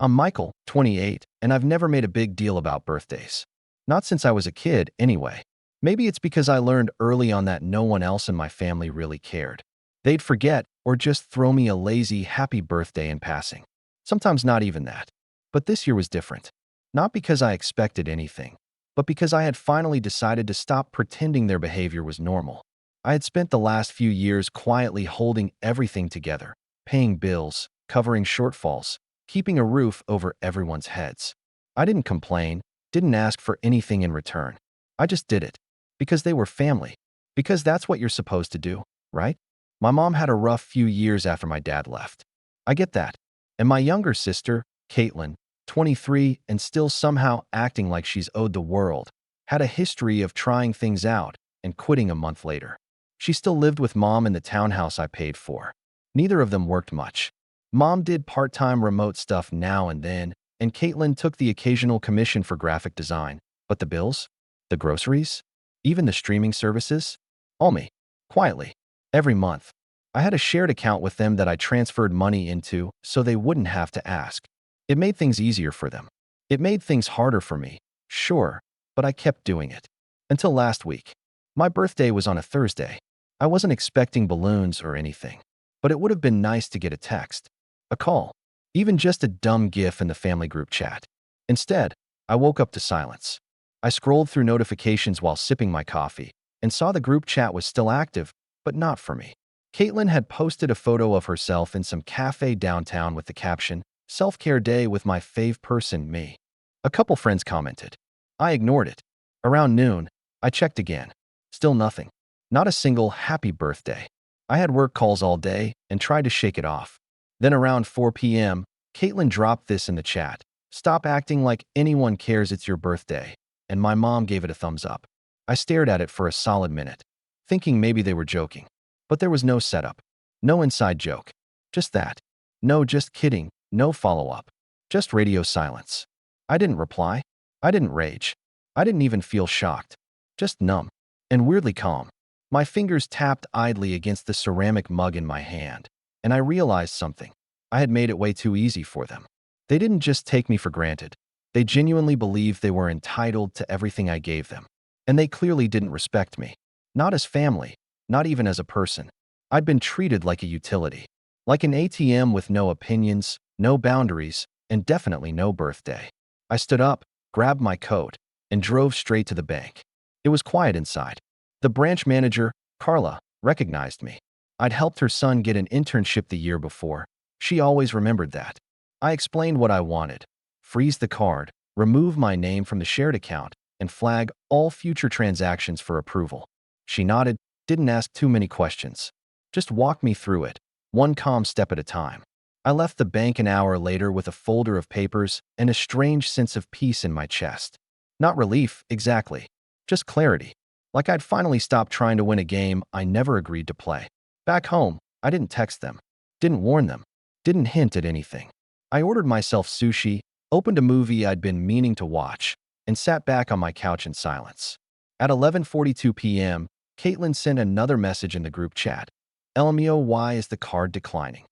I'm Michael, 28, and I've never made a big deal about birthdays. Not since I was a kid, anyway. Maybe it's because I learned early on that no one else in my family really cared. They'd forget or just throw me a lazy happy birthday in passing. Sometimes not even that. But this year was different. Not because I expected anything, but because I had finally decided to stop pretending their behavior was normal. I had spent the last few years quietly holding everything together, paying bills, covering shortfalls, keeping a roof over everyone's heads. I didn't complain, didn't ask for anything in return. I just did it. Because they were family. Because that's what you're supposed to do, right? My mom had a rough few years after my dad left. I get that. And my younger sister, Caitlin, 23 and still somehow acting like she's owed the world, had a history of trying things out and quitting a month later. She still lived with mom in the townhouse I paid for. Neither of them worked much. Mom did part-time remote stuff now and then, and Caitlin took the occasional commission for graphic design. But the bills? The groceries? Even the streaming services? All me. Quietly. Every month. I had a shared account with them that I transferred money into so they wouldn't have to ask. It made things easier for them. It made things harder for me, sure, but I kept doing it. Until last week. My birthday was on a Thursday. I wasn't expecting balloons or anything, but it would have been nice to get a text, a call, even just a dumb GIF in the family group chat. Instead, I woke up to silence. I scrolled through notifications while sipping my coffee and saw the group chat was still active, but not for me. Caitlin had posted a photo of herself in some cafe downtown with the caption, "Self-care day with my fave person, me." A couple friends commented. I ignored it. Around noon, I checked again. Still nothing. Not a single happy birthday. I had work calls all day and tried to shake it off. Then around 4 p.m., Caitlin dropped this in the chat. "Stop acting like anyone cares it's your birthday." And my mom gave it a thumbs up. I stared at it for a solid minute, thinking maybe they were joking. But there was no setup. No inside joke. Just that. No, just kidding. No follow-up. Just radio silence. I didn't reply. I didn't rage. I didn't even feel shocked. Just numb. And weirdly calm. My fingers tapped idly against the ceramic mug in my hand. And I realized something. I had made it way too easy for them. They didn't just take me for granted. They genuinely believed they were entitled to everything I gave them. And they clearly didn't respect me. Not as family. Not even as a person. I'd been treated like a utility. Like an ATM with no opinions, no boundaries, and definitely no birthday. I stood up, grabbed my coat, and drove straight to the bank. It was quiet inside. The branch manager, Carla, recognized me. I'd helped her son get an internship the year before. She always remembered that. I explained what I wanted. Freeze the card, remove my name from the shared account, and flag all future transactions for approval. She nodded, didn't ask too many questions. Just walked me through it, one calm step at a time. I left the bank an hour later with a folder of papers and a strange sense of peace in my chest. Not relief, exactly. Just clarity. Like I'd finally stopped trying to win a game I never agreed to play. Back home, I didn't text them. Didn't warn them. Didn't hint at anything. I ordered myself sushi, opened a movie I'd been meaning to watch, and sat back on my couch in silence. At 11:42 p.m., Caitlin sent another message in the group chat. "LMAO, why is the card declining?"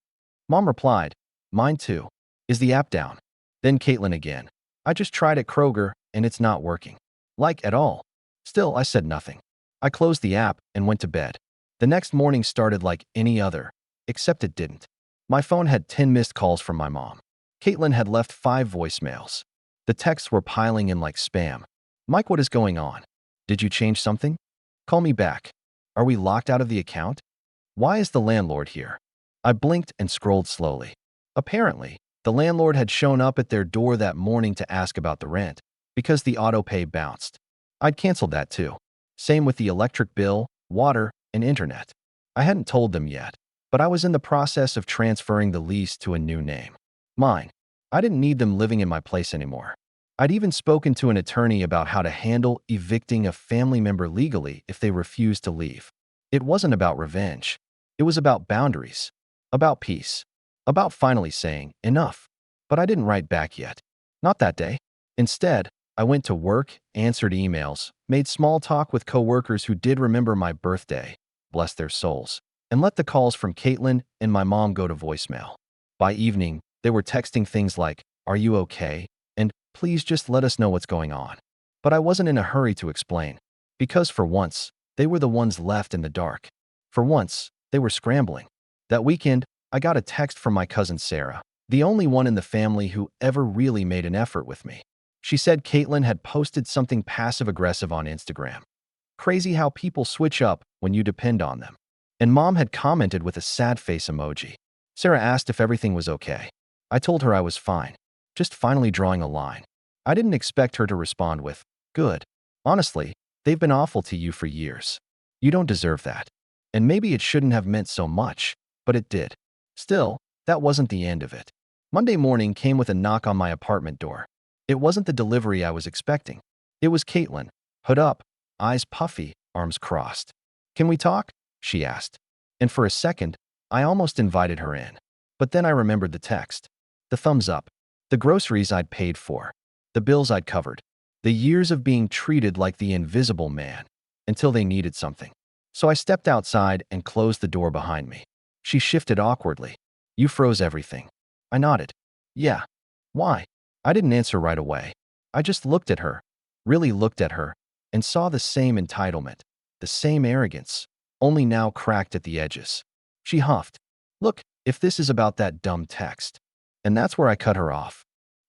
Mom replied, "Mine too. Is the app down?" Then Caitlin again. "I just tried at Kroger, and it's not working. Like, at all." Still, I said nothing. I closed the app and went to bed. The next morning started like any other, except it didn't. My phone had 10 missed calls from my mom. Caitlin had left 5 voicemails. The texts were piling in like spam. "Mike, what is going on? Did you change something? Call me back. Are we locked out of the account? Why is the landlord here?" I blinked and scrolled slowly. Apparently, the landlord had shown up at their door that morning to ask about the rent, because the auto-pay bounced. I'd canceled that too. Same with the electric bill, water, and internet. I hadn't told them yet, but I was in the process of transferring the lease to a new name. Mine. I didn't need them living in my place anymore. I'd even spoken to an attorney about how to handle evicting a family member legally if they refused to leave. It wasn't about revenge. It was about boundaries. About peace. About finally saying, enough. But I didn't write back yet. Not that day. Instead, I went to work, answered emails, made small talk with coworkers who did remember my birthday, bless their souls, and let the calls from Caitlin and my mom go to voicemail. By evening, they were texting things like, "Are you okay? And please just let us know what's going on." But I wasn't in a hurry to explain, because for once, they were the ones left in the dark. For once, they were scrambling. That weekend, I got a text from my cousin Sarah, the only one in the family who ever really made an effort with me. She said Caitlin had posted something passive-aggressive on Instagram. Crazy how people switch up when you depend on them. And Mom had commented with a sad face emoji. Sarah asked if everything was okay. I told her I was fine, just finally drawing a line. I didn't expect her to respond with, "Good. Honestly, they've been awful to you for years. You don't deserve that." And maybe it shouldn't have meant so much, but it did. Still, that wasn't the end of it. Monday morning came with a knock on my apartment door. It wasn't the delivery I was expecting. It was Caitlin, hood up, eyes puffy, arms crossed. "Can we talk?" she asked. And for a second, I almost invited her in. But then I remembered the text. The thumbs up. The groceries I'd paid for. The bills I'd covered. The years of being treated like the invisible man. Until they needed something. So I stepped outside and closed the door behind me. She shifted awkwardly. "You froze everything." I nodded. "Yeah. Why?" I didn't answer right away. I just looked at her, really looked at her, and saw the same entitlement, the same arrogance, only now cracked at the edges. She huffed. "Look, if this is about that dumb text." And that's where I cut her off.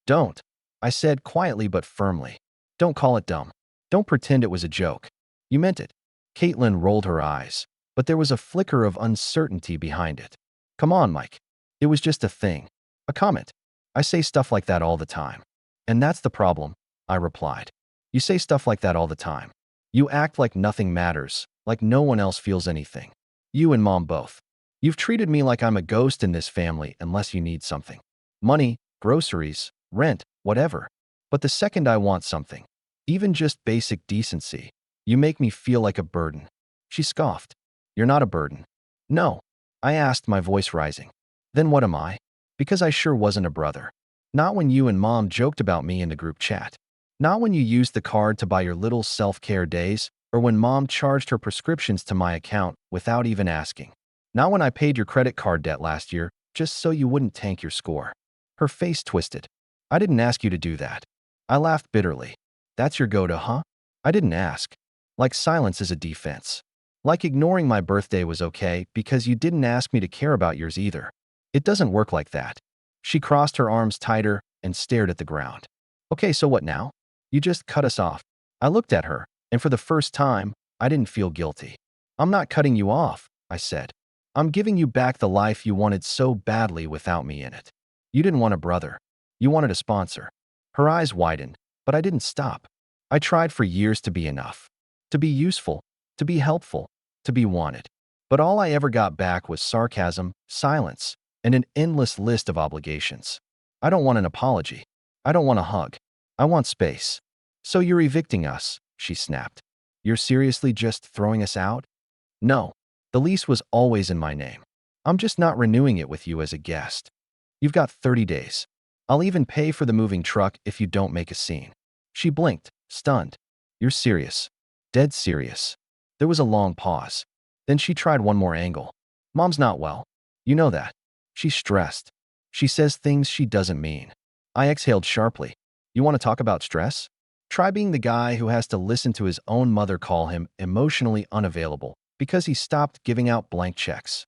"Don't," I said quietly but firmly. "Don't call it dumb. Don't pretend it was a joke. You meant it." Caitlin rolled her eyes, but there was a flicker of uncertainty behind it. "Come on, Mike. It was just a thing. A comment. I say stuff like that all the time." "And that's the problem," I replied. "You say stuff like that all the time. You act like nothing matters, like no one else feels anything. You and Mom both. You've treated me like I'm a ghost in this family unless you need something. Money, groceries, rent, whatever. But the second I want something, even just basic decency, you make me feel like a burden." She scoffed. "You're not a burden." "No," I asked, my voice rising. "Then what am I?" Because I sure wasn't a brother. Not when you and Mom joked about me in the group chat. Not when you used the card to buy your little self-care days, or when Mom charged her prescriptions to my account without even asking. Not when I paid your credit card debt last year just so you wouldn't tank your score. Her face twisted. "I didn't ask you to do that." I laughed bitterly. "That's your go-to, huh?" I didn't ask. Like silence is a defense. Like ignoring my birthday was okay because you didn't ask me to care about yours either. It doesn't work like that. She crossed her arms tighter and stared at the ground. "Okay, so what now? You just cut us off." I looked at her, and for the first time, I didn't feel guilty. "I'm not cutting you off," I said. "I'm giving you back the life you wanted so badly without me in it. You didn't want a brother. You wanted a sponsor." Her eyes widened, but I didn't stop. I tried for years to be enough. To be useful, to be helpful, to be wanted. But all I ever got back was sarcasm, silence, and an endless list of obligations. "I don't want an apology. I don't want a hug. I want space." "So you're evicting us," she snapped. "You're seriously just throwing us out?" "No. The lease was always in my name. I'm just not renewing it with you as a guest. You've got 30 days. I'll even pay for the moving truck if you don't make a scene." She blinked, stunned. "You're serious?" "Dead serious." There was a long pause. Then she tried one more angle. "Mom's not well. You know that. She's stressed. She says things she doesn't mean." I exhaled sharply. "You want to talk about stress? Try being the guy who has to listen to his own mother call him emotionally unavailable because he stopped giving out blank checks."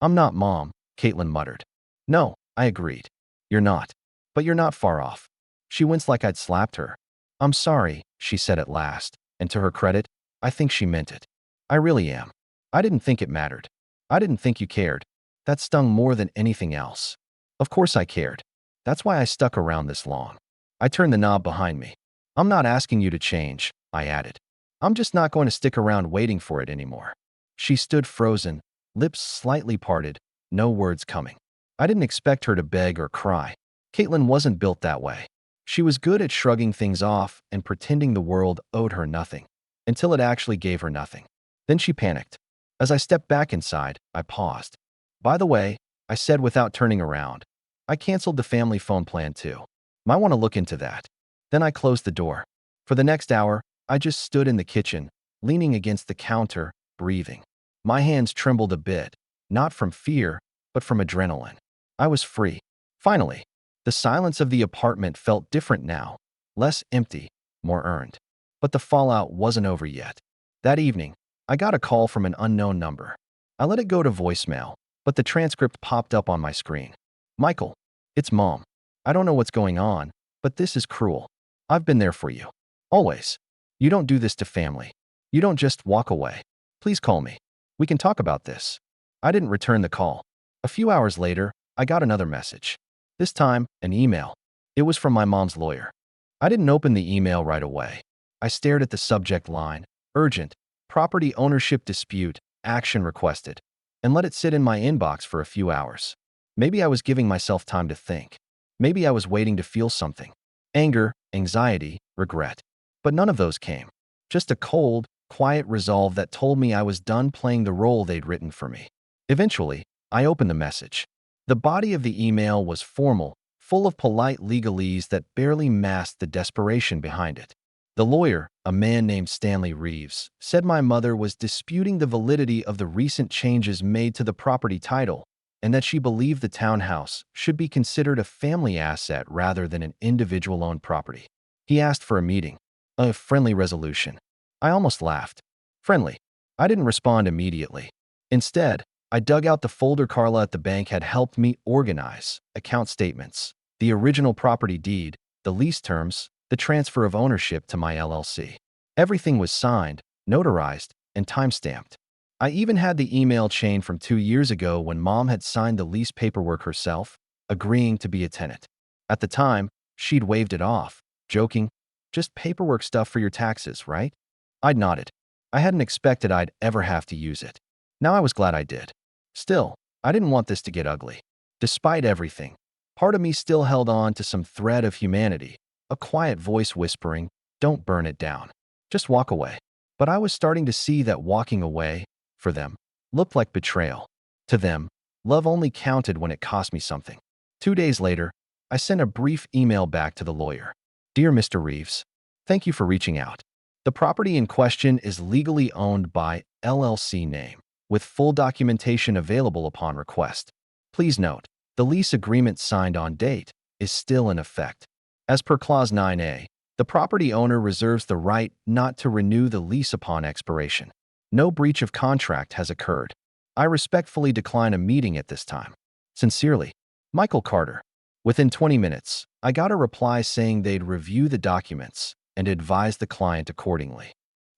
"I'm not, Mom," Caitlin muttered. "No," I agreed. "You're not. But you're not far off." She winced like I'd slapped her. "I'm sorry," she said at last, and to her credit, I think she meant it. "I really am. I didn't think it mattered. I didn't think you cared." That stung more than anything else. Of course I cared. That's why I stuck around this long. I turned the knob behind me. "I'm not asking you to change," I added. "I'm just not going to stick around waiting for it anymore." She stood frozen, lips slightly parted, no words coming. I didn't expect her to beg or cry. Caitlin wasn't built that way. She was good at shrugging things off and pretending the world owed her nothing, until it actually gave her nothing. Then she panicked. As I stepped back inside, I paused. "By the way," I said without turning around, "I canceled the family phone plan too. Might want to look into that." Then I closed the door. For the next hour, I just stood in the kitchen, leaning against the counter, breathing. My hands trembled a bit, not from fear, but from adrenaline. I was free. Finally. The silence of the apartment felt different now, less empty, more earned. But the fallout wasn't over yet. That evening, I got a call from an unknown number. I let it go to voicemail, but the transcript popped up on my screen. Michael, it's Mom. I don't know what's going on, but this is cruel. I've been there for you. Always. You don't do this to family. You don't just walk away. Please call me. We can talk about this. I didn't return the call. A few hours later, I got another message. This time, an email. It was from my mom's lawyer. I didn't open the email right away. I stared at the subject line, urgent, property ownership dispute, action requested, and let it sit in my inbox for a few hours. Maybe I was giving myself time to think. Maybe I was waiting to feel something. Anger, anxiety, regret. But none of those came. Just a cold, quiet resolve that told me I was done playing the role they'd written for me. Eventually, I opened the message. The body of the email was formal, full of polite legalese that barely masked the desperation behind it. The lawyer, a man named Stanley Reeves, said my mother was disputing the validity of the recent changes made to the property title and that she believed the townhouse should be considered a family asset rather than an individual-owned property. He asked for a meeting, a friendly resolution. I almost laughed. Friendly. I didn't respond immediately. Instead, I dug out the folder Carla at the bank had helped me organize: account statements, the original property deed, the lease terms, the transfer of ownership to my LLC. Everything was signed, notarized, and time-stamped. I even had the email chain from 2 years ago when Mom had signed the lease paperwork herself, agreeing to be a tenant. At the time, she'd waved it off, joking, "Just paperwork stuff for your taxes, right?" I'd nodded. I hadn't expected I'd ever have to use it. Now I was glad I did. Still, I didn't want this to get ugly. Despite everything, part of me still held on to some thread of humanity, a quiet voice whispering, "Don't burn it down. Just walk away." But I was starting to see that walking away, for them, looked like betrayal. To them, love only counted when it cost me something. 2 days later, I sent a brief email back to the lawyer. "Dear Mr. Reeves, thank you for reaching out. The property in question is legally owned by LLC name, with full documentation available upon request. Please note, the lease agreement signed on date is still in effect. As per Clause 9A, the property owner reserves the right not to renew the lease upon expiration. No breach of contract has occurred. I respectfully decline a meeting at this time. Sincerely, Michael Carter." Within 20 minutes, I got a reply saying they'd review the documents and advise the client accordingly.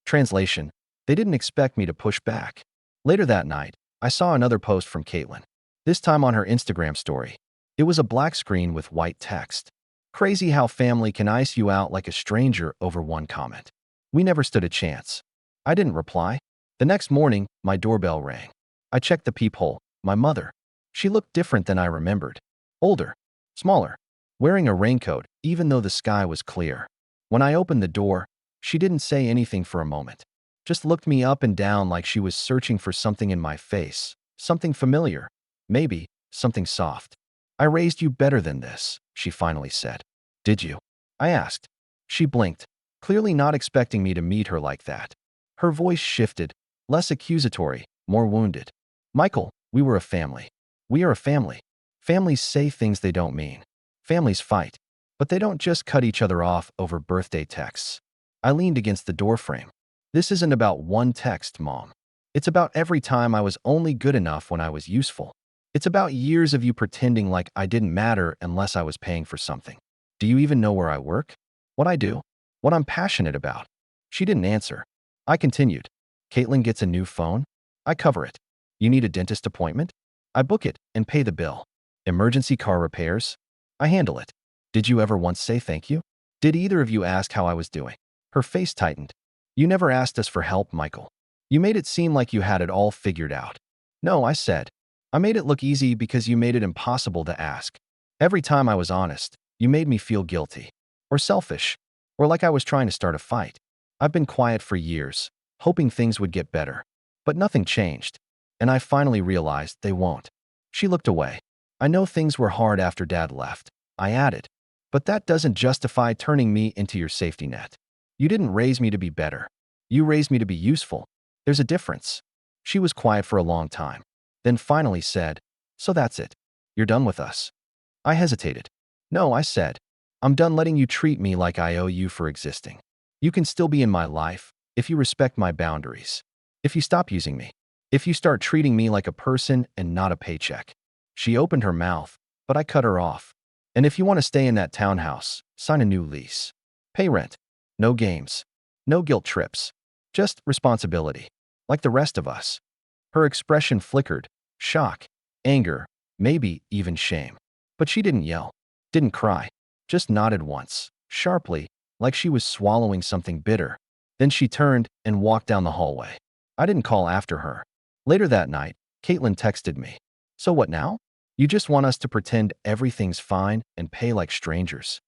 Translation: they didn't expect me to push back. Later that night, I saw another post from Caitlin, this time on her Instagram story. It was a black screen with white text. "Crazy how family can ice you out like a stranger over one comment. We never stood a chance." I didn't reply. The next morning, my doorbell rang. I checked the peephole. My mother. She looked different than I remembered. Older. Smaller. Wearing a raincoat, even though the sky was clear. When I opened the door, she didn't say anything for a moment. Just looked me up and down like she was searching for something in my face. Something familiar. Maybe something soft. "I raised you better than this," she finally said. "Did you?" I asked. She blinked, clearly not expecting me to meet her like that. Her voice shifted, less accusatory, more wounded. "Michael, we were a family. We are a family. Families say things they don't mean. Families fight. But they don't just cut each other off over birthday texts." I leaned against the doorframe. "This isn't about one text, Mom. It's about every time I was only good enough when I was useful. It's about years of you pretending like I didn't matter unless I was paying for something. Do you even know where I work? What I do? What I'm passionate about?" She didn't answer. I continued. "Caitlin gets a new phone? I cover it. You need a dentist appointment? I book it and pay the bill. Emergency car repairs? I handle it. Did you ever once say thank you? Did either of you ask how I was doing?" Her face tightened. "You never asked us for help, Michael. You made it seem like you had it all figured out." "No," I said. "I made it look easy because you made it impossible to ask. Every time I was honest, you made me feel guilty. Or selfish. Or like I was trying to start a fight. I've been quiet for years, hoping things would get better. But nothing changed. And I finally realized they won't." She looked away. "I know things were hard after Dad left," I added. "But that doesn't justify turning me into your safety net. You didn't raise me to be better. You raised me to be useful. There's a difference." She was quiet for a long time, then finally said, "So that's it. You're done with us." I hesitated. No, I said. I'm done letting you treat me like I owe you for existing. You can still be in my life if you respect my boundaries. If you stop using me. If you start treating me like a person and not a paycheck. She opened her mouth, but I cut her off. And if you want to stay in that townhouse, sign a new lease. Pay rent. No games. No guilt trips. Just responsibility. Like the rest of us. Her expression flickered. Shock. Anger. Maybe even shame. But she didn't yell. Didn't cry. Just nodded once. Sharply. Like she was swallowing something bitter. Then she turned and walked down the hallway. I didn't call after her. Later that night, Caitlin texted me. So what now? You just want us to pretend everything's fine and pay like strangers.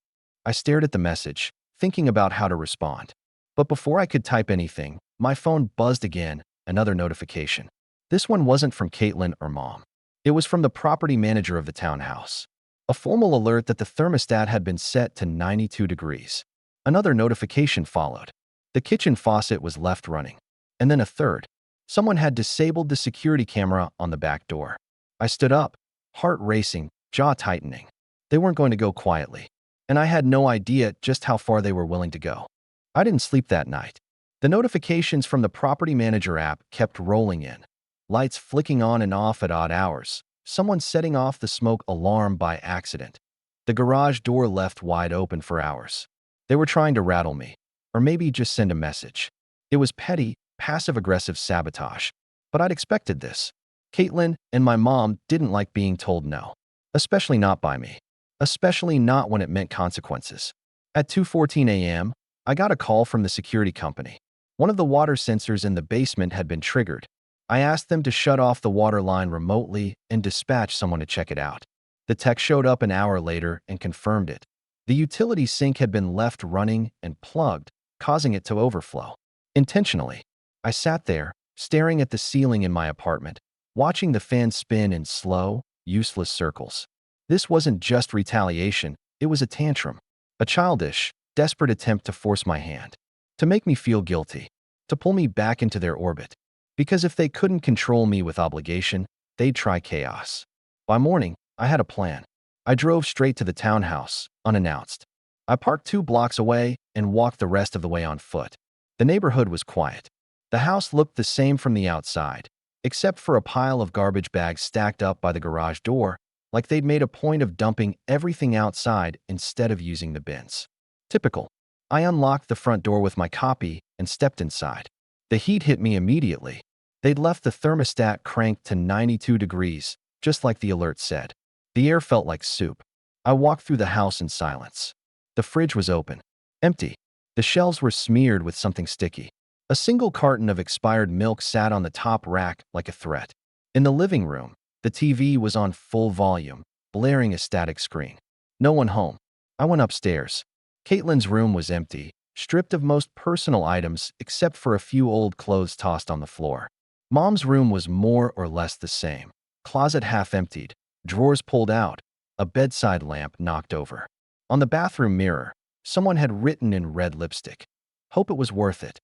I stared at the message, thinking about how to respond. But before I could type anything, my phone buzzed again, another notification. This one wasn't from Caitlin or Mom. It was from the property manager of the townhouse. A formal alert that the thermostat had been set to 92 degrees. Another notification followed. The kitchen faucet was left running. And then a third. Someone had disabled the security camera on the back door. I stood up, heart racing, jaw tightening. They weren't going to go quietly. And I had no idea just how far they were willing to go. I didn't sleep that night. The notifications from the property manager app kept rolling in. Lights flicking on and off at odd hours. Someone setting off the smoke alarm by accident. The garage door left wide open for hours. They were trying to rattle me. Or maybe just send a message. It was petty, passive-aggressive sabotage. But I'd expected this. Caitlin and my mom didn't like being told no. Especially not by me. Especially not when it meant consequences. At 2:14 a.m., I got a call from the security company. One of the water sensors in the basement had been triggered. I asked them to shut off the water line remotely and dispatch someone to check it out. The tech showed up an hour later and confirmed it. The utility sink had been left running and plugged, causing it to overflow. Intentionally. I sat there, staring at the ceiling in my apartment, watching the fan spin in slow, useless circles. This wasn't just retaliation, it was a tantrum. A childish, desperate attempt to force my hand. To make me feel guilty. To pull me back into their orbit. Because if they couldn't control me with obligation, they'd try chaos. By morning, I had a plan. I drove straight to the townhouse, unannounced. I parked 2 blocks away and walked the rest of the way on foot. The neighborhood was quiet. The house looked the same from the outside, except for a pile of garbage bags stacked up by the garage door, like they'd made a point of dumping everything outside instead of using the bins. Typical. I unlocked the front door with my copy and stepped inside. The heat hit me immediately. They'd left the thermostat cranked to 92 degrees, just like the alert said. The air felt like soup. I walked through the house in silence. The fridge was open. Empty. The shelves were smeared with something sticky. A single carton of expired milk sat on the top rack like a threat. In the living room, the TV was on full volume, blaring a static screen. No one home. I went upstairs. Caitlin's room was empty, stripped of most personal items except for a few old clothes tossed on the floor. Mom's room was more or less the same. Closet half emptied, drawers pulled out, a bedside lamp knocked over. On the bathroom mirror, someone had written in red lipstick, "Hope it was worth it."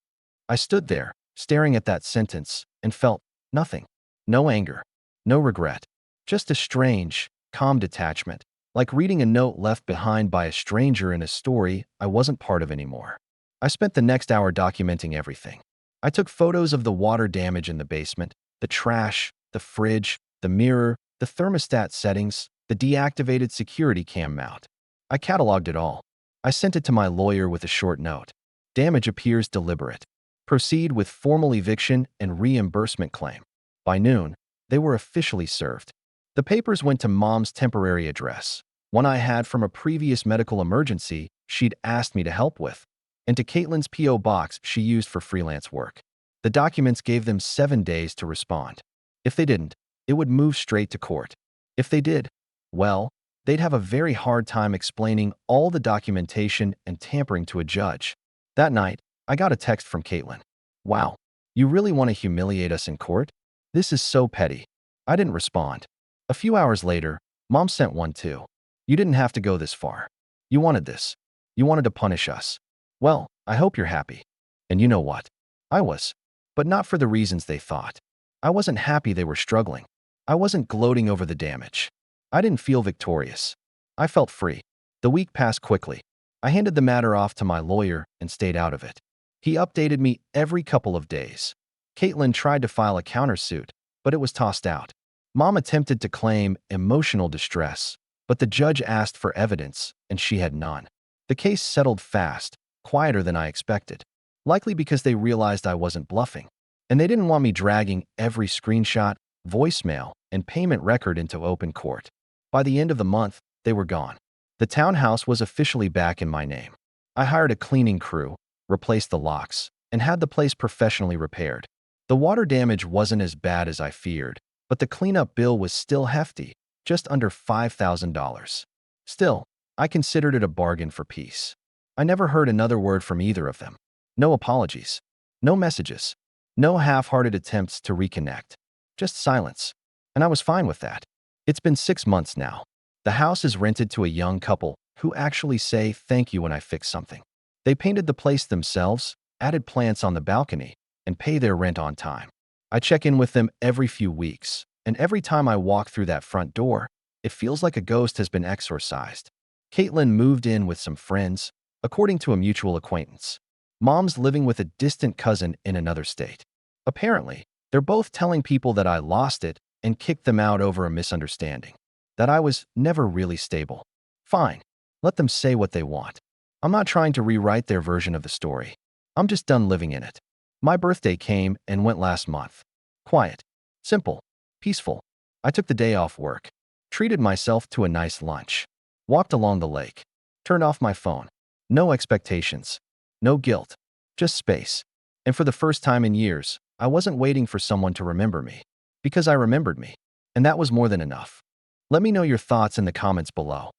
I stood there, staring at that sentence, and felt nothing. No anger. No regret. Just a strange, calm detachment, like reading a note left behind by a stranger in a story I wasn't part of anymore. I spent the next hour documenting everything. I took photos of the water damage in the basement, the trash, the fridge, the mirror, the thermostat settings, the deactivated security cam mount. I cataloged it all. I sent it to my lawyer with a short note. Damage appears deliberate. Proceed with formal eviction and reimbursement claim. By noon, they were officially served. The papers went to Mom's temporary address, one I had from a previous medical emergency she'd asked me to help with, and to Caitlin's P.O. box she used for freelance work. The documents gave them 7 days to respond. If they didn't, it would move straight to court. If they did, well, they'd have a very hard time explaining all the documentation and tampering to a judge. That night, I got a text from Caitlin. "Wow, you really want to humiliate us in court? This is so petty." I didn't respond. A few hours later, Mom sent one too. "You didn't have to go this far. You wanted this. You wanted to punish us. Well, I hope you're happy." And you know what? I was. But not for the reasons they thought. I wasn't happy they were struggling. I wasn't gloating over the damage. I didn't feel victorious. I felt free. The week passed quickly. I handed the matter off to my lawyer and stayed out of it. He updated me every couple of days. Caitlin tried to file a countersuit, but it was tossed out. Mom attempted to claim emotional distress, but the judge asked for evidence, and she had none. The case settled fast, quieter than I expected, likely because they realized I wasn't bluffing, and they didn't want me dragging every screenshot, voicemail, and payment record into open court. By the end of the month, they were gone. The townhouse was officially back in my name. I hired a cleaning crew, replaced the locks, and had the place professionally repaired. The water damage wasn't as bad as I feared, but the cleanup bill was still hefty, just under $5,000. Still, I considered it a bargain for peace. I never heard another word from either of them. No apologies, no messages, no half-hearted attempts to reconnect. Just silence. And I was fine with that. It's been 6 months now. The house is rented to a young couple who actually say thank you when I fix something. They painted the place themselves, added plants on the balcony, and pay their rent on time. I check in with them every few weeks, and every time I walk through that front door, it feels like a ghost has been exorcised. Caitlin moved in with some friends, according to a mutual acquaintance. Mom's living with a distant cousin in another state. Apparently, they're both telling people that I lost it and kicked them out over a misunderstanding, that I was never really stable. Fine, let them say what they want. I'm not trying to rewrite their version of the story. I'm just done living in it. My birthday came and went last month. Quiet, simple, peaceful. I took the day off work, treated myself to a nice lunch, walked along the lake, turned off my phone. No expectations, no guilt, just space. And for the first time in years, I wasn't waiting for someone to remember me, because I remembered me, and that was more than enough. Let me know your thoughts in the comments below.